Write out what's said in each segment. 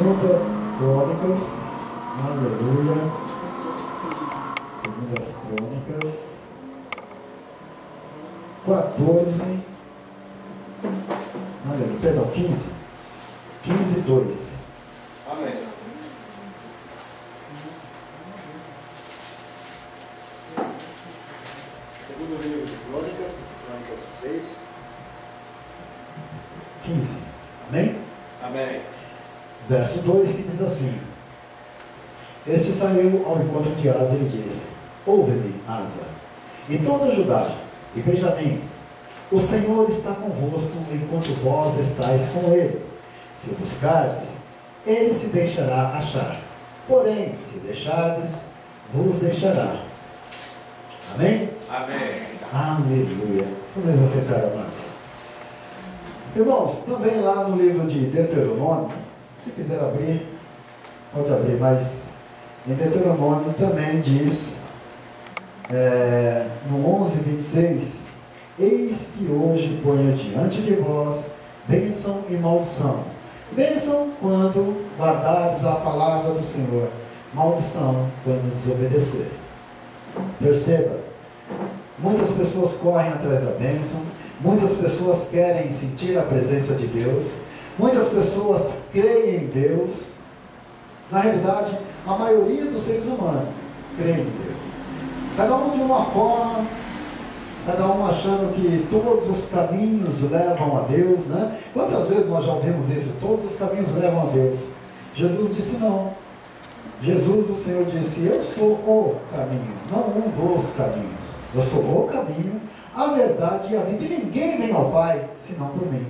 Segunda Crônicas, aleluia, Segundas Crônicas, 14, aleluia, perdão, 15, 2. Amém. Segundo livro de Crônicas, Crônicas dos Reis. 15, amém? Amém. Verso 2 que diz assim: Este saiu ao encontro de Asa e lhe disse: Ouve-me, Asa, e todo Judá e Benjamim, o Senhor está convosco enquanto vós estáis com ele. Se o buscardes, ele se deixará achar. Porém, se deixardes, vos deixará. Amém? Amém. Aleluia. Vamos acertar a massa. Irmãos, também lá no livro de Deuteronômio, se quiser abrir, pode abrir, mas em Deuteronômio também diz, no 11:26, eis que hoje ponho diante de vós bênção e maldição. Bênção quando guardares a palavra do Senhor, maldição quando desobedecer. Perceba, muitas pessoas correm atrás da bênção, muitas pessoas querem sentir a presença de Deus, muitas pessoas creem em Deus. Na realidade, a maioria dos seres humanos creem em Deus. Cada um de uma forma, cada um achando que todos os caminhos levam a Deus, né? Quantas vezes nós já ouvimos isso? Todos os caminhos levam a Deus. Jesus disse não. Jesus, o Senhor disse: eu sou o caminho, não um dos caminhos. Eu sou o caminho, a verdade e a vida. E ninguém vem ao Pai senão por mim.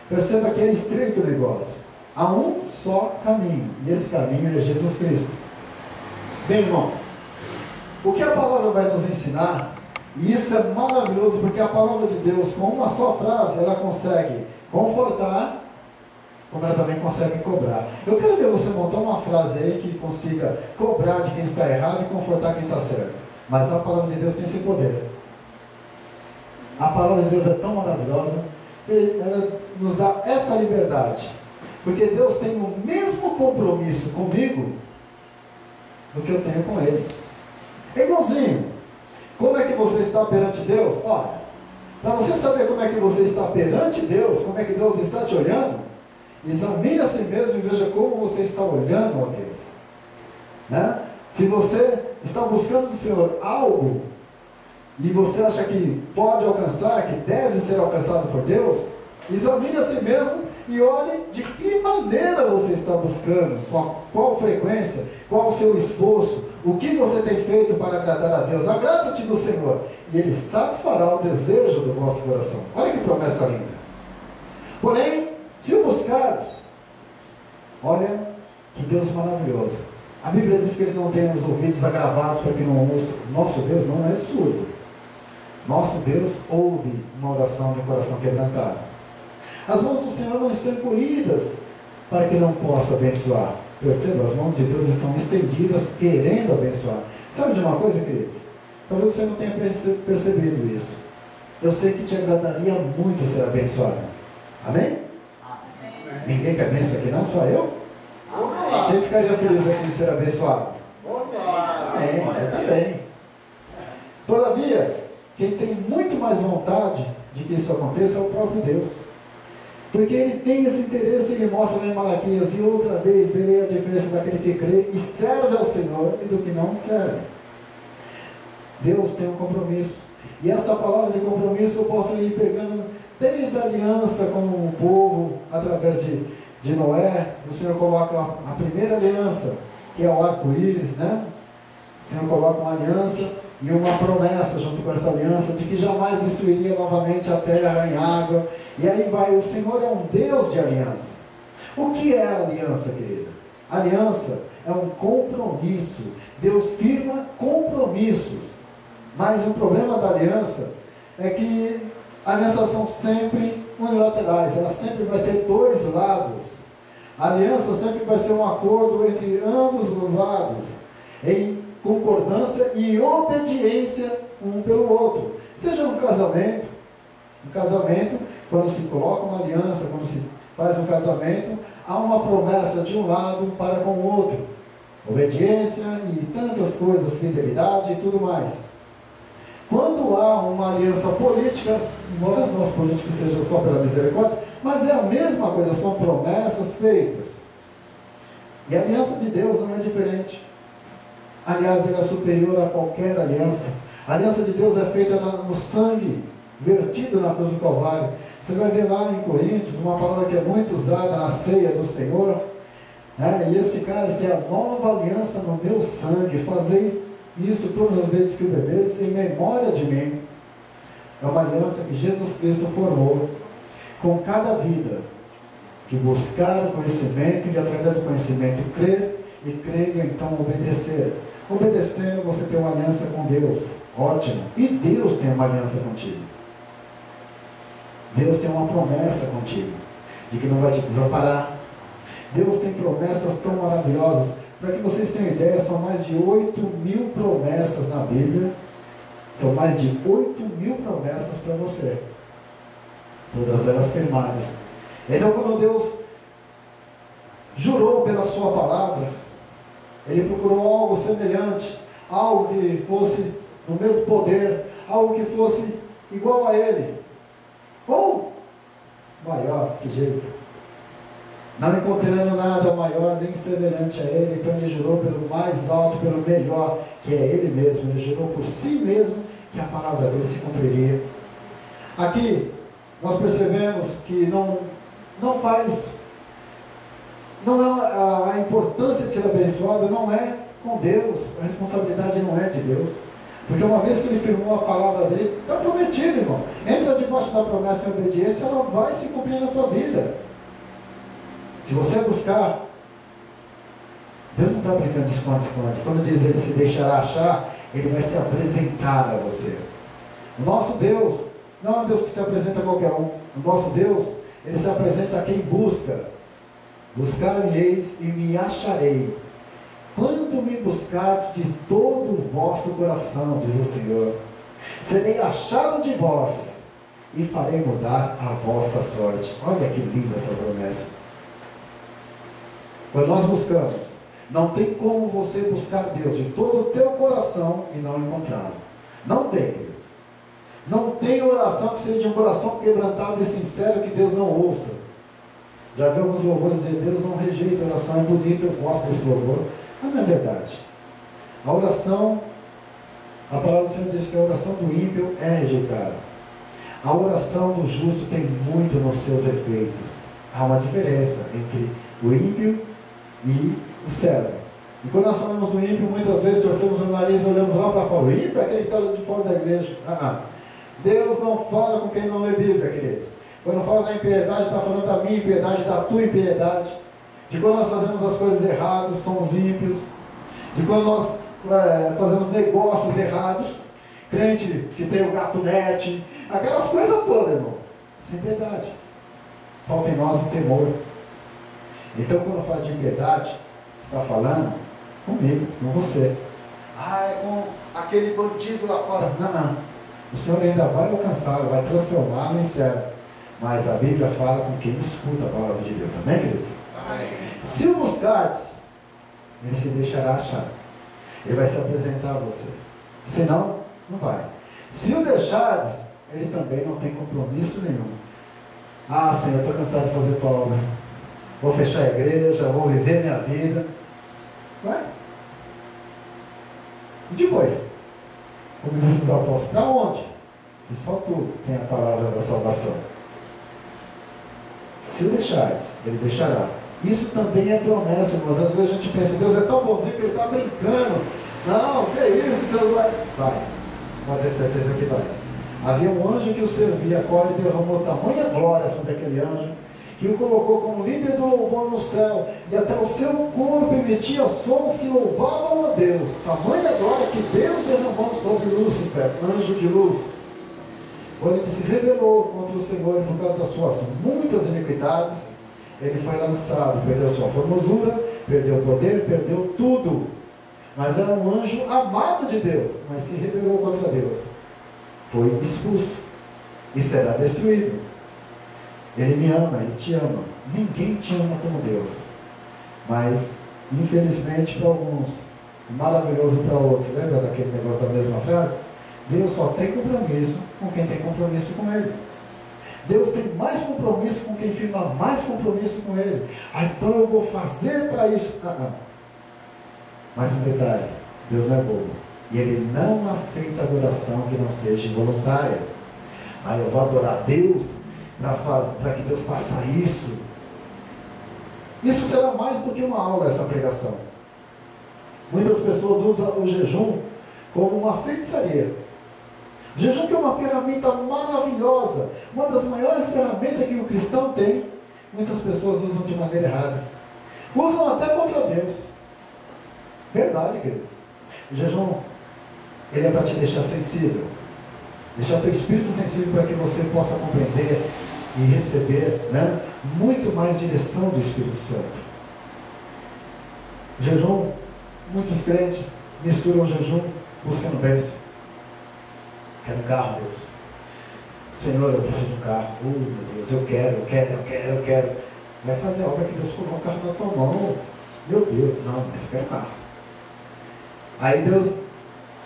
Perceba que é estreito o negócio. Há um só caminho, e esse caminho é Jesus Cristo. Bem, irmãos, o que a palavra vai nos ensinar, e isso é maravilhoso, porque a palavra de Deus, com uma só frase, ela consegue confortar, como ela também consegue cobrar. Eu quero ver você montar uma frase aí que consiga cobrar de quem está errado e confortar quem está certo. Mas a palavra de Deus tem esse poder. A palavra de Deus é tão maravilhosa, ela nos dá esta liberdade. Porque Deus tem o mesmo compromisso comigo do que eu tenho com Ele. Irmãozinho, como é que você está perante Deus? Olha, para você saber como é que você está perante Deus, como é que Deus está te olhando, examine a si mesmo e veja como você está olhando a Deus, né? Se você está buscando do Senhor algo e você acha que pode alcançar, que deve ser alcançado por Deus, examine a si mesmo e olhe de que maneira você está buscando, qual frequência, qual o seu esforço, o que você tem feito para agradar a Deus. Agrada-te do Senhor e Ele satisfará o desejo do vosso coração. Olha que promessa linda. Porém, se o buscares, olha que Deus maravilhoso. A Bíblia diz que Ele não tem os ouvidos agravados para que não ouça. Nosso Deus não é surdo. Nosso Deus ouve uma oração de um coração quebrantado. As mãos do Senhor não estão encolhidas para que não possa abençoar. Perceba, as mãos de Deus estão estendidas querendo abençoar. Sabe de uma coisa, queridos? Talvez você não tenha percebido isso. Eu sei que te agradaria muito ser abençoado. Amém? Ninguém quer bênção aqui não? Só eu? Quem ficaria feliz aqui em ser abençoado? Eu também. Todavia, quem tem muito mais vontade de que isso aconteça é o próprio Deus. Porque Ele tem esse interesse, Ele mostra lá em Malaquias: e outra vez verei a diferença daquele que crê e serve ao Senhor e do que não serve. Deus tem um compromisso. E essa palavra de compromisso eu posso ir pegando desde a aliança com o povo, através de Noé. O Senhor coloca a primeira aliança, que é o arco-íris, né? O Senhor coloca uma aliança e uma promessa junto com essa aliança, de que jamais destruiria novamente a terra em água. E aí vai, o Senhor é um Deus de aliança. O que é a aliança, querida? Aliança é um compromisso. Deus firma compromissos. Mas o problema da aliança é que a aliança são sempre unilaterais, ela sempre vai ter dois lados. A aliança sempre vai ser um acordo entre ambos os lados, em concordância e obediência um pelo outro. Seja um casamento, quando se coloca uma aliança, quando se faz um casamento, há uma promessa de um lado para com o outro. Obediência e tantas coisas, fidelidade e tudo mais. Quando há uma aliança política, embora as nossas políticas sejam só pela misericórdia, mas é a mesma coisa, são promessas feitas. E a aliança de Deus não é diferente. Aliás, ela é superior a qualquer aliança. A aliança de Deus é feita no sangue vertido na cruz do Calvário. Você vai ver lá em Coríntios, uma palavra que é muito usada na ceia do Senhor, né? E este cálice é a nova aliança no meu sangue. Fazei isso todas as vezes que o bebeis em memória de mim. É uma aliança que Jesus Cristo formou com cada vida que buscar o conhecimento e através do conhecimento crer e crendo então obedecer. Obedecendo você tem uma aliança com Deus, ótimo, e Deus tem uma aliança contigo. Deus tem uma promessa contigo de que não vai te desamparar. Deus tem promessas tão maravilhosas. Para que vocês tenham ideia, são mais de 8.000 promessas na Bíblia. São mais de 8.000 promessas para você. Todas elas firmadas. Então, quando Deus jurou pela sua palavra, Ele procurou algo semelhante, algo que fosse do mesmo poder, algo que fosse igual a Ele, ou maior, que jeito. Não encontrando nada maior nem semelhante a Ele, então Ele jurou pelo mais alto, pelo melhor, que é Ele mesmo. Ele jurou por si mesmo que a palavra dele se cumpriria. Aqui nós percebemos que não é a importância de ser abençoado não é com Deus, a responsabilidade não é de Deus, porque uma vez que Ele firmou a palavra dele, está prometido, irmão. Entra debaixo da promessa e obediência, ela vai se cumprir na tua vida. Se você buscar, Deus não está brincando de esconde-esconde. Quando diz Ele se deixará achar, Ele vai se apresentar a você. O nosso Deus não é um Deus que se apresenta a qualquer um. O nosso Deus, Ele se apresenta a quem busca. Buscar-me-eis e me acharei, quando me buscar de todo o vosso coração, diz o Senhor. Serei achado de vós e farei mudar a vossa sorte. Olha que linda essa promessa. Quando nós buscamos, não tem como você buscar Deus de todo o teu coração e não encontrá-lo. Não tem, Deus. Não tem oração que seja de um coração quebrantado e sincero que Deus não ouça. Já vi alguns louvores dizer, Deus não rejeita a oração, é bonito, eu gosto desse louvor, mas não é verdade. A oração, a palavra do Senhor diz que a oração do ímpio é rejeitada. A oração do justo tem muito nos seus efeitos. Há uma diferença entre o ímpio e o servo. E quando nós falamos do ímpio, muitas vezes torcemos o nariz e olhamos lá para fora. O ímpio é aquele que está de fora da igreja. Deus não fala com quem não lê Bíblia, querido. Quando fala da impiedade, está falando da minha impiedade, da tua impiedade. De quando nós fazemos as coisas erradas, somos ímpios. De quando nós fazemos negócios errados. Crente que tem o gatunete. Aquelas coisas todas, irmão. Sem piedade. Falta em nós o temor. Então, quando fala de impiedade, está falando comigo, com você. É com aquele bandido lá fora. Não. O Senhor ainda vai alcançá-lo, vai transformá-lo em servo. Mas a Bíblia fala com quem escuta a palavra de Deus. Amém, queridos? Amém. Se o buscardes, Ele se deixará achar. Ele vai se apresentar a você. Se não, não vai. Se o deixardes, Ele também não tem compromisso nenhum. Senhor, estou cansado de fazer tua obra. Vou fechar a igreja, vou viver minha vida. Vai. E depois? Como diz os apóstolos, para onde? Se só tu tem a palavra da salvação. Se o deixares, Ele deixará. Isso também é promessa, irmãos. Às vezes a gente pensa, Deus é tão bonzinho que Ele está brincando. Não, que é isso, Deus vai. Vai. Pode ter certeza que vai. Havia um anjo que o servia, a qual Ele derramou tamanha glória sobre aquele anjo, que o colocou como líder do louvor no céu, e até o seu corpo emitia sons que louvavam a Deus. Tamanha glória que Deus derramou sobre Lúcifer, anjo de luz. Quando ele se rebelou contra o Senhor por causa das suas muitas iniquidades, ele foi lançado, perdeu sua formosura, perdeu o poder, perdeu tudo. Mas era um anjo amado de Deus, mas se rebelou contra Deus. Foi expulso e será destruído. Ele me ama, Ele te ama. Ninguém te ama como Deus. Mas, infelizmente, para alguns, maravilhoso para outros. Lembra daquele negócio da mesma frase? Deus só tem compromisso com quem tem compromisso com Ele. Deus tem mais compromisso com quem firma mais compromisso com Ele. Ah, então eu vou fazer para isso. Mas um detalhe, Deus não é bobo. E Ele não aceita adoração que não seja voluntária. Ah, eu vou adorar Deus para que Deus faça isso. Isso será mais do que uma aula, essa pregação. Muitas pessoas usam o jejum como uma feitiçaria. O jejum que é uma ferramenta maravilhosa, uma das maiores ferramentas que o cristão tem, muitas pessoas usam de maneira errada. Usam até contra Deus. Verdade, queridos. O jejum, ele é para te deixar sensível. Deixar teu espírito sensível para que você possa compreender e receber, né, muito mais direção do Espírito Santo. O jejum, muitos crentes misturam o jejum buscando bênção. Quero um carro, Deus. Senhor, eu preciso de um carro. Meu Deus, eu quero. Vai fazer a obra que Deus colocou o carro na tua mão. Meu Deus, não, mas eu quero um carro. Aí Deus,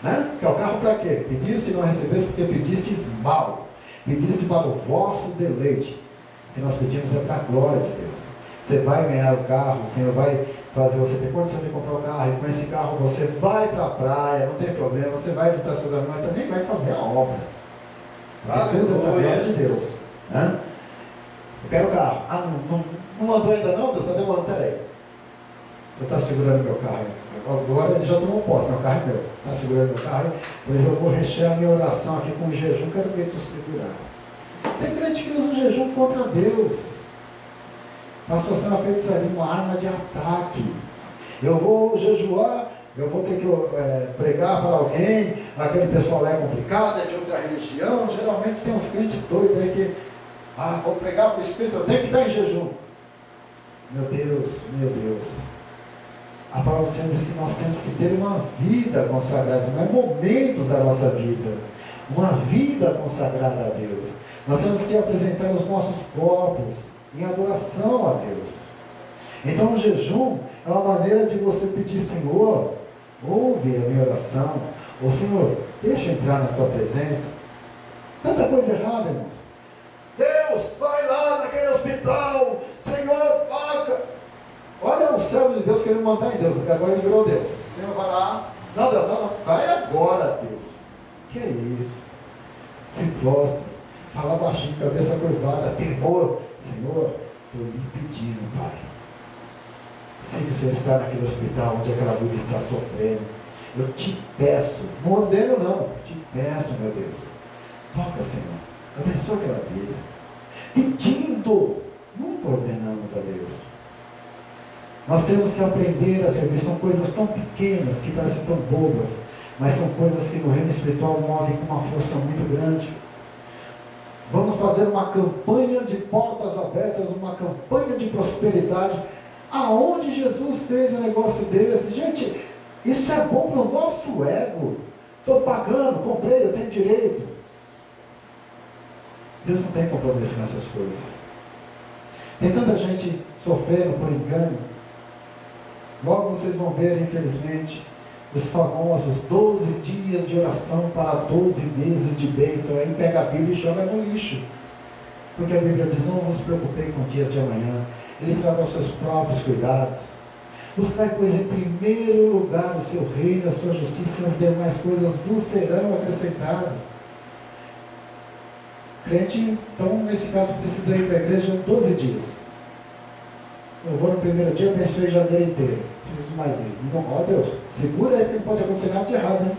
né? Quer o carro para quê? Pediste e não recebeste porque pedistes mal. Pediste para o vosso deleite. O que nós pedimos é para a glória de Deus. Você vai ganhar o carro, o Senhor vai fazer você ter condição de comprar o carro, e com esse carro você vai para a praia, não tem problema, você vai visitar seus amigos, mas também vai fazer a obra. Porque tudo é para a glória de Deus. Né? Eu quero o carro. Não mandou ainda não? Deus está demorando, peraí. Você está segurando meu carro. Agora ele já tomou posse, meu carro é meu. Está segurando meu carro, pois eu vou rechear a minha oração aqui com o jejum, quero ver tu segurar. Tem crente que usa o jejum contra Deus. Passou a ser uma feitiçaria, uma arma de ataque. Eu vou jejuar, eu vou ter que pregar para alguém, aquele pessoal lá é complicado, é de outra religião. Geralmente tem uns crentes doidos aí que, vou pregar para o Espírito, eu tenho que estar em jejum. Meu Deus. A palavra do Senhor diz que nós temos que ter uma vida consagrada, não é momentos da nossa vida, uma vida consagrada a Deus. Nós temos que apresentar os nossos corpos em adoração a Deus. Então o jejum é uma maneira de você pedir: Senhor, ouve a minha oração, ou Senhor, deixa eu entrar na tua presença. Tanta coisa errada, irmãos. Deus, vai lá naquele hospital, Senhor, toca. Olha o servo de Deus querendo mandar em Deus, agora ele virou Deus. O Senhor vai lá, não, vai agora, Deus. Que é isso? Se prostra, fala baixinho, cabeça curvada, temor. Senhor, estou lhe pedindo, Pai. Sei que o Senhor está naquele hospital onde aquela vida está sofrendo. Eu te peço, não ordeno não, te peço, meu Deus. Toca, Senhor, abençoa aquela vida. Pedindo, nunca ordenamos a Deus. Nós temos que aprender a servir. São coisas tão pequenas que parecem tão bobas, mas são coisas que no reino espiritual movem com uma força muito grande. Vamos fazer uma campanha de portas abertas, uma campanha de prosperidade. Aonde Jesus fez um negócio desse? Gente, isso é bom para o nosso ego. Estou pagando, comprei, eu tenho direito. Deus não tem compromisso nessas coisas. Tem tanta gente sofrendo por engano. Logo vocês vão ver, infelizmente, os famosos 12 dias de oração para 12 meses de bênção. Aí pega a Bíblia e joga no lixo. Porque a Bíblia diz: não vos preocupei com dias de amanhã. Ele trará os seus próprios cuidados. Buscai, pois, em primeiro lugar o seu reino, a sua justiça, e as demais coisas vos serão acrescentadas. O crente, então, nesse caso, precisa ir para a igreja 12 dias. Eu vou no primeiro dia, abençoei janeiro inteiro. Preciso mais ir. Ó Deus, segura aí, que não pode acontecer nada de errado, né?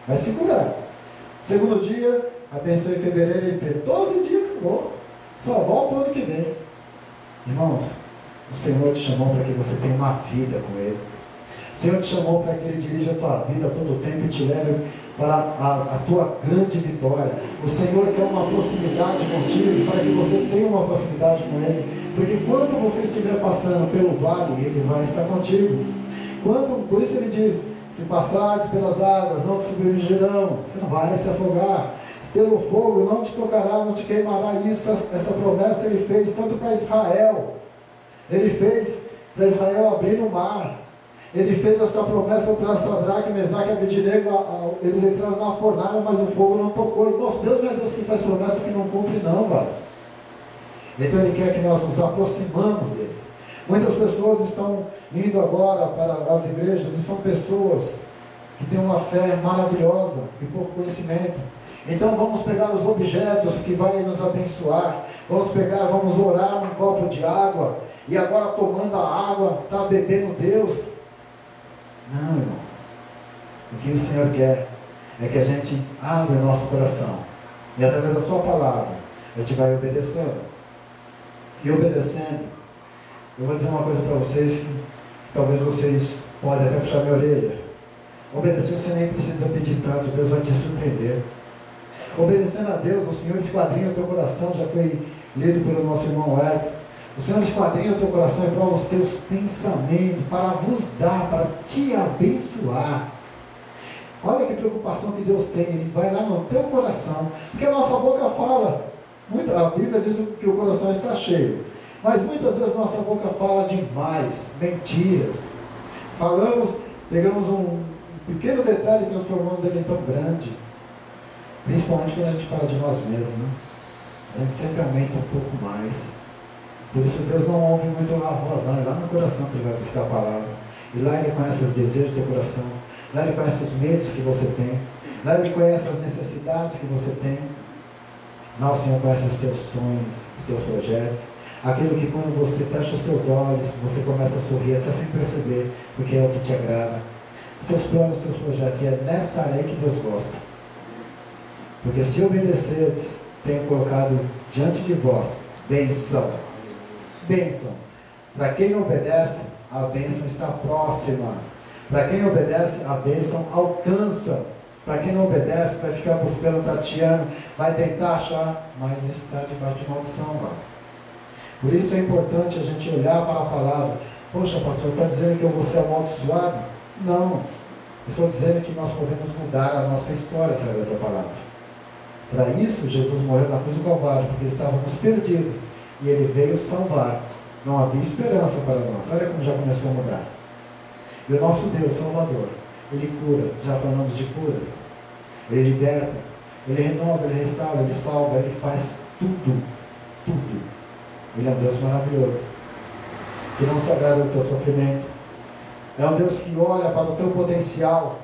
Vai segurar. Segundo dia, abençoei fevereiro inteiro. 12 dias, acabou. Só volta o ano que vem. Irmãos, o Senhor te chamou para que você tenha uma vida com Ele. O Senhor te chamou para que Ele dirija a tua vida a todo tempo e te leve para a tua grande vitória. O Senhor quer uma proximidade contigo, para que você tenha uma proximidade com Ele. Porque quando você estiver passando pelo vale, Ele vai estar contigo. Por isso Ele diz: se passares pelas águas, não te submergirão. Você não vai se afogar. pelo fogo não te tocará, não te queimará. Isso, essa promessa ele fez tanto para Israel. Ele fez para Israel abrir no mar. Ele fez essa promessa para Sadraque, Mesaque e Abednego. Eles entraram na fornalha, mas o fogo não tocou. E nosso Deus não é Deus que faz promessa que não cumpre, não, vaso. Então Ele quer que nós nos aproximamos dele. Muitas pessoas estão indo agora para as igrejas e são pessoas que têm uma fé maravilhosa e pouco conhecimento. Então vamos pegar os objetos que vai nos abençoar. Vamos orar num copo de água. E agora tomando a água, está bebendo Deus. Não, irmãos. O que o Senhor quer é que a gente abra o nosso coração. E através da sua palavra, a gente vai obedecendo. E obedecendo, eu vou dizer uma coisa para vocês que talvez vocês podem até puxar minha orelha. Obedecer você nem precisa pedir tanto, Deus vai te surpreender. Obedecendo a Deus, o Senhor esquadrinha o teu coração, já foi lido pelo nosso irmão Hélio. O Senhor esquadrinha o teu coração e prova os teus pensamentos, para vos dar, para te abençoar. Olha que preocupação que Deus tem, Ele vai lá no teu coração, porque a nossa boca fala, a Bíblia diz que o coração está cheio, mas muitas vezes nossa boca fala demais, mentiras. Pegamos um pequeno detalhe e transformamos ele em tão grande, principalmente quando a gente fala de nós mesmos, né? A gente sempre aumenta um pouco mais. Por isso Deus não ouve muito a voz, não. É lá no coração que Ele vai buscar a palavra. E lá Ele conhece os desejos do teu coração. Lá Ele conhece os medos que você tem. Lá Ele conhece as necessidades que você tem. Lá o Senhor conhece os teus sonhos, os teus projetos. Aquilo que quando você fecha os teus olhos, você começa a sorrir até sem perceber, porque é o que te agrada. Os teus planos, os teus projetos. E é nessa área que Deus gosta. Porque se obedeceres, tenho colocado diante de vós bênção. Bênção. Para quem obedece, a bênção está próxima. Para quem obedece, a bênção alcança. Para quem não obedece, vai ficar buscando, tateando, vai tentar achar, mas está debaixo de maldição, Vasco. Por isso é importante a gente olhar para a palavra. Poxa, pastor, está dizendo que eu vou ser amaldiçoado? Não. Eu estou dizendo que nós podemos mudar a nossa história através da palavra. Para isso, Jesus morreu na cruz do Calvário, porque estávamos perdidos. E Ele veio salvar. Não havia esperança para nós. Olha como já começou a mudar. E o nosso Deus, Salvador, Ele cura. Já falamos de curas. Ele liberta. Ele renova, Ele restaura, Ele salva. Ele faz tudo. Tudo. Ele é um Deus maravilhoso. Que não se agrada do teu sofrimento. É um Deus que olha para o teu potencial.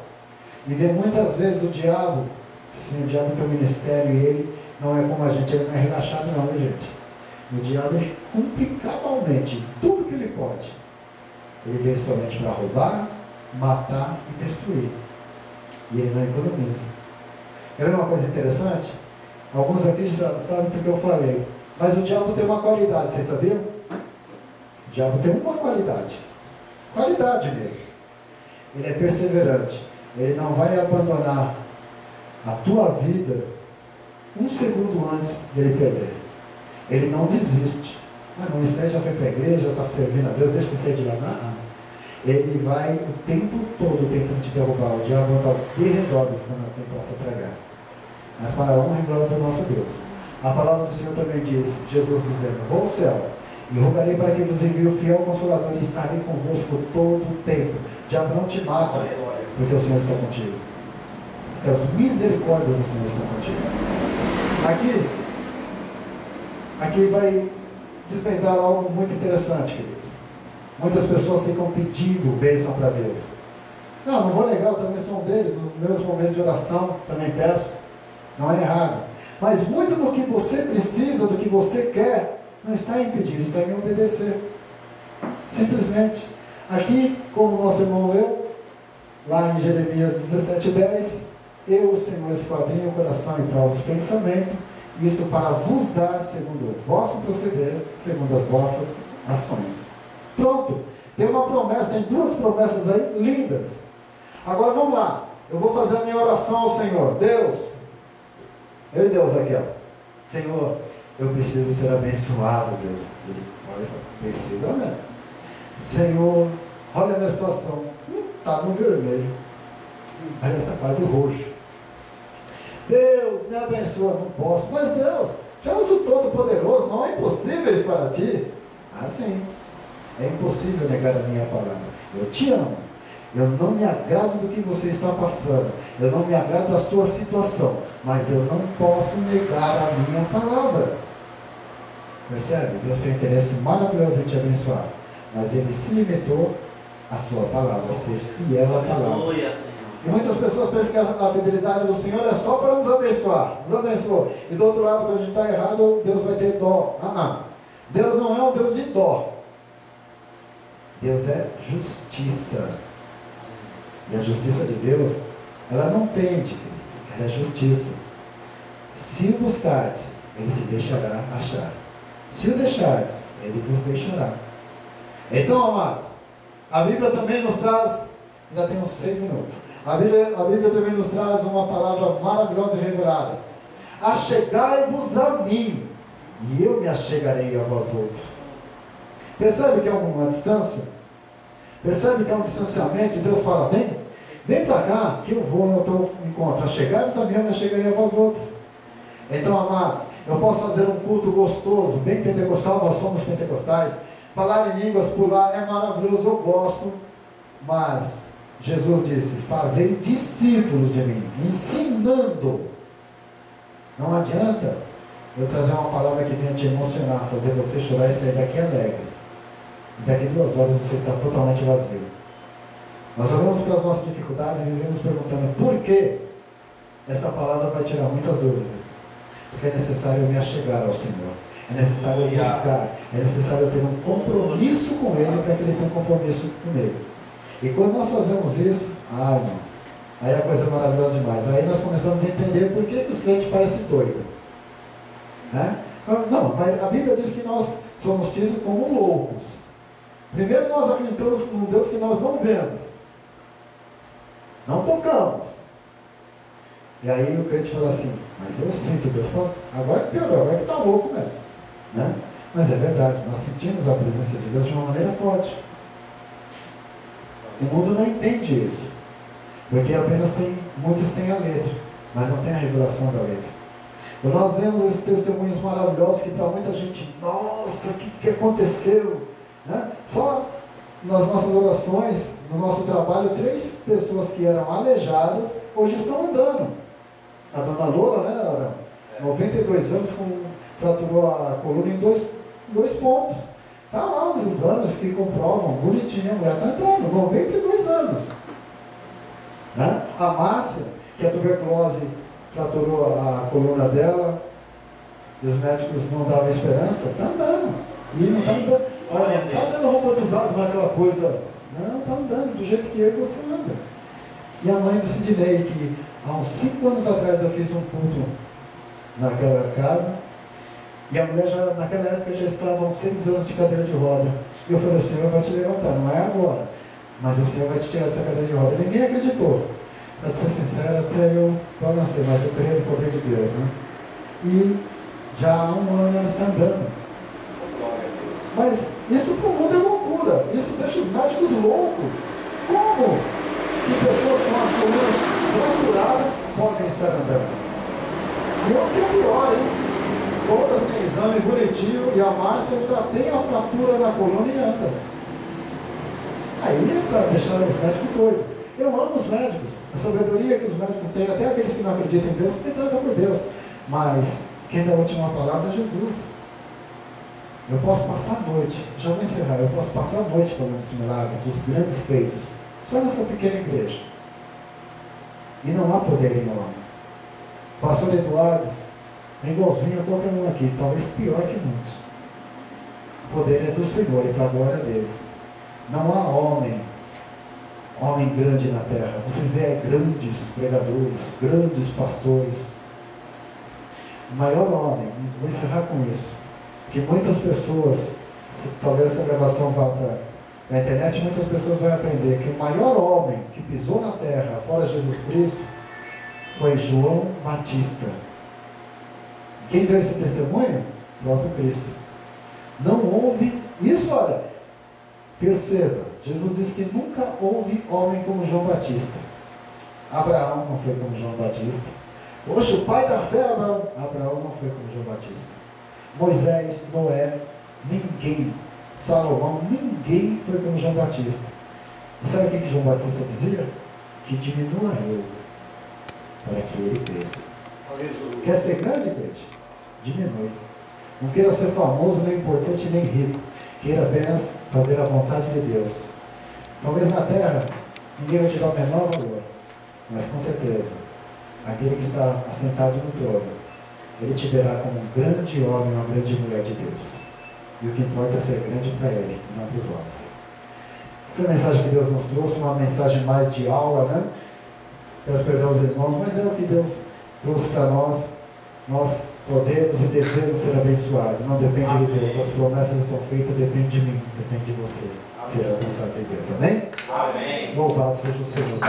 E vê muitas vezes o diabo. Sim, o diabo tem um ministério. E ele não é como a gente. Ele não é relaxado não, gente. O diabo ele cumpre cabalmente tudo que ele pode. Ele veio somente para roubar, matar e destruir. E ele não economiza. Quer ver uma coisa interessante? Alguns aqui já sabem porque eu falei. Mas o diabo tem uma qualidade, vocês sabiam? O diabo tem uma qualidade. Qualidade mesmo. Ele é perseverante. Ele não vai abandonar a tua vida um segundo antes dele perder. Ele não desiste. Ah, não, isso aí já foi para a igreja, está servindo a Deus, deixa eu sair de lá. Não. Ele vai o tempo todo tentando te derrubar. O diabo está de redobres quando tem possa tragar. Mas para a honra e glória do nosso Deus. A palavra do Senhor também diz, Jesus dizendo, vou ao céu e rogarei para que vos envie o fiel Consolador e estarei convosco todo o tempo. O diabo não te mata, porque o Senhor está contigo. Porque as misericórdias do Senhor estão contigo. Aqui vai desvendar algo muito interessante, queridos. Muitas pessoas ficam pedindo bênção para Deus. Não vou negar, eu também sou um deles. Nos meus momentos de oração, também peço. Não é errado. Mas muito do que você precisa, do que você quer, não está em pedir, está em obedecer. Simplesmente. Aqui, como o nosso irmão leu, lá em Jeremias 17:10, eu, o Senhor, esquadrinho o coração e prova os pensamentos, isto para vos dar segundo o vosso proceder, segundo as vossas ações. Pronto. Tem uma promessa, tem duas promessas aí lindas. Agora vamos lá. Eu vou fazer a minha oração ao Senhor. Deus, eu e Deus aqui, ó. Senhor, eu preciso ser abençoado, Deus. Ele olha, precisa mesmo. Senhor, olha a minha situação. Está no vermelho. Olha, está quase roxo. Deus, me abençoa. Não posso. Mas Deus, já uso todo-poderoso, não há impossíveis para ti. Assim, é impossível negar a minha palavra. Eu te amo. Eu não me agrado do que você está passando. Eu não me agrado da sua situação. Mas eu não posso negar a minha palavra. Percebe? Deus tem um interesse maravilhoso em te abençoar. Mas Ele se limitou à sua palavra, a ser fiel à palavra. E muitas pessoas pensam que a fidelidade do Senhor é só para nos abençoar. Nos abençoou. E do outro lado, quando a gente está errado, Deus vai ter dó. Deus não é um Deus de dó. Deus é justiça. E a justiça de Deus, ela não tende, ela é justiça. Se o buscardes, Ele se deixará achar. Se o deixardes, Ele vos deixará. Então, amados, a Bíblia também nos traz, ainda tem uns 6 minutos, a Bíblia também nos traz uma palavra maravilhosa e revelada. Achegai-vos a mim, e eu me achegarei a vós outros. Percebe que é uma distância? Percebe que é um distanciamento? Deus fala, vem para cá, que eu vou ao teu encontro. Achegai-vos a mim, eu me achegarei a vós outros. Então, amados, eu posso fazer um culto gostoso, bem pentecostal, nós somos pentecostais. Falar em línguas, pular, é maravilhoso, eu gosto. Mas Jesus disse, fazei discípulos de mim, ensinando. Não adianta eu trazer uma palavra que venha te emocionar, fazer você chorar e sair daqui alegre. E daqui 2 horas você está totalmente vazio. Nós olhamos para as nossas dificuldades e vivemos perguntando por que esta palavra vai tirar muitas dúvidas. Porque é necessário eu me achegar ao Senhor. É necessário eu buscar. É necessário eu ter um compromisso com Ele para que Ele tenha um compromisso comigo. E quando nós fazemos isso, irmão, aí a coisa é maravilhosa demais. Aí nós começamos a entender por que os crentes parecem doidos. Né? Não, mas a Bíblia diz que nós somos tidos como loucos. Primeiro nós acreditamos num Deus que nós não vemos. Não tocamos. E aí o crente fala assim, mas eu sinto Deus. Agora piorou, agora que está louco mesmo. Né? Mas é verdade, nós sentimos a presença de Deus de uma maneira forte. O mundo não entende isso. Porque muitos têm a letra, mas não tem a revelação da letra. E nós vemos esses testemunhos maravilhosos que para muita gente, nossa, o que aconteceu? Né? Só nas nossas orações, no nosso trabalho, 3 pessoas que eram aleijadas, hoje estão andando. A dona Lola, né, Adão? 92 anos, fraturou a coluna em dois pontos. Está lá os exames que comprovam, bonitinha, a mulher está andando, 92 anos. Né? A Márcia, que a tuberculose fraturou a coluna dela, e os médicos não davam esperança, está andando. E não está andando. Olha, não está andando robotizado naquela coisa. Não, está andando do jeito que eu e você anda. E a mãe do Sidney, que há uns 5 anos atrás eu fiz um culto naquela casa, e a mulher já, naquela época já estava há uns 6 anos de cadeira de roda. E eu falei, o Senhor vai te levantar, não é agora, mas o Senhor vai te tirar dessa cadeira de roda. Ninguém acreditou. Para ser sincero, até eu balancei, mas eu creio no poder de Deus. Né? E já há 1 ano ela está andando. Mas isso para o mundo é loucura. Isso deixa os médicos loucos. Como que pessoas com as colunas fraturadas podem estar andando? E o que é pior, hein? Todas têm exame bonitinho e a Márcia ainda tem a fratura na coluna e anda. Aí é para deixar os médicos doidos. Eu amo os médicos, a sabedoria que os médicos têm, até aqueles que não acreditam em Deus, que tratam por Deus. Mas quem dá a última palavra é Jesus. Eu posso passar a noite, já vou encerrar, eu posso passar a noite falando dos milagres, dos grandes feitos, só nessa pequena igreja. E não há poder em homem. O pastor Eduardo é igualzinho a qualquer um aqui, talvez pior que muitos. O poder é do Senhor e para a glória dele. Não há homem grande na terra. Vocês veem grandes pregadores, grandes pastores. O maior homem, vou encerrar com isso, que muitas pessoas, talvez essa gravação vá para a internet, muitas pessoas vão aprender que o maior homem que pisou na terra, fora Jesus Cristo, foi João Batista. Quem deu esse testemunho? O próprio Cristo. Não houve, isso olha, perceba, Jesus disse que nunca houve homem como João Batista. Abraão não foi como João Batista. Hoje o pai da fé, Abraão. Abraão não foi como João Batista. Moisés, Noé, ninguém. Salomão, ninguém foi como João Batista. E sabe o que João Batista dizia? Que diminua eu, para que ele cresça. Quer ser grande, crente? Diminui. Não queira ser famoso, nem importante, nem rico. Queira apenas fazer a vontade de Deus. Talvez na terra, ninguém vai te dar o menor valor. Mas com certeza, aquele que está assentado no trono, ele te verá como um grande homem, uma grande mulher de Deus. E o que importa é ser grande para ele, não para os homens. Essa é a mensagem que Deus nos trouxe, uma mensagem mais de aula, né? Peço perdão aos irmãos, mas é o que Deus trouxe para nós. Nós podemos e devemos ser abençoados. Não depende de Deus. As promessas estão feitas, depende de mim, depende de você. Ser alcançado em Deus. Amém? Amém. Louvado seja o Senhor.